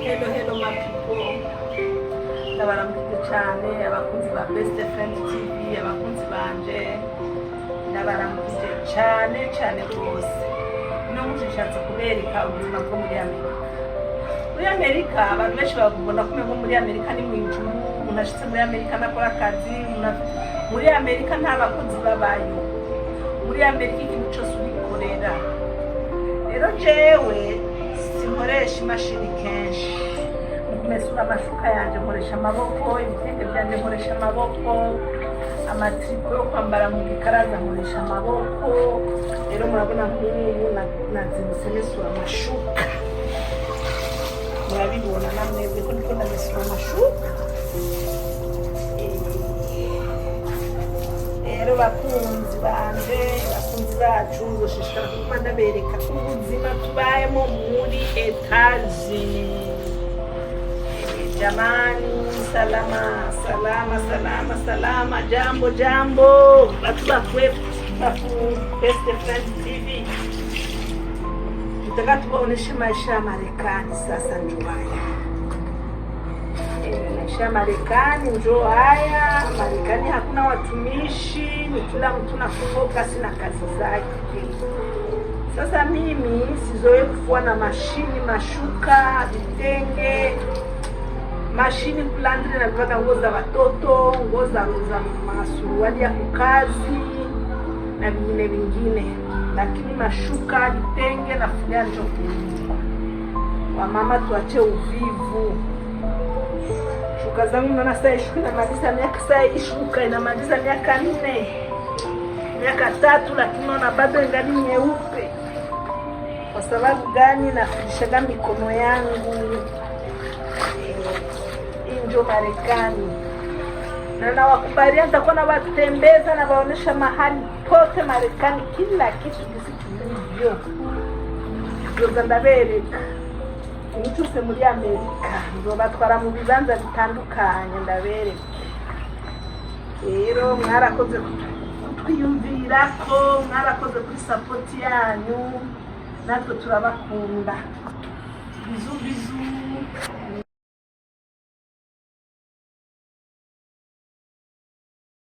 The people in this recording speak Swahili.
Hello my people. Ndabaramukije cyane abakunzi ba Best Friend TV, abakunzi banje. Ndabaramukije cyane rwose. No mushatse kubereka ubuzima bwo muri Amerika. Muri Amerika abantu benshi babona ko muri Amerika ni mwinjuru, unashitse muri Amerika nakora akazi, muri Amerika nta bakunzi babayo. Muri Amerika ikintu cyose ubikorera. Rero jewe sinkoresha imashini kenshi. Mesura amashuka yanje nkoresha amaboko, ibitenge byanje nkoresha amaboko, amatripo yo kwambara mu gikaraza nkoresha amaboko. Rero murabona nk'ubu nazindutse mesura amashuka. Murabibona namwe ko ndiko ndamesura amashuka. Rero bakunzi banje, bakunzi bacu, nzoshishikara kuba ndabereka ubuzima tubayemo muri Etats-Unis. Jamani, salama, jambo. Watu bafu Best Friend TV. Tutaka tuwaoneshe maisha ya Marekani sasa njoo haya. Maisha ya Marekani njoo haya. Marekani hakuna watumishi, ni kila mtu na focus na kazi zake. Sasa mimi sizoe kufua na mashini, mashuka, vitenge, mashini kulandri na vivaka nguo za watoto, nguo za masuruali ya kukazi na vingine. Lakini mashuka, vitenge na fulia njo wamama tuache uvivu. Shuka zangu naona saa ishuka inamaliza miaka, saa ishuka inamaliza miaka 4, miaka 3, lakini naona bado ingali nyeupe. Kwa sababu gani? Nafilishaga mikono yangu. Njo Marekani. Na nawakubalia nitakuwa nawatembeza na waonesha mahali pote Marekani, kila kitu kilivyo. Ndio ndabereka. Nicyose muri Amerika nzo batwara mu bibanza bitandukanye ndabereka. Rero mwarakoze kutwiyumvira ko, mwarakoze kuri support yanyu. Natwe turabakunda. Bizu.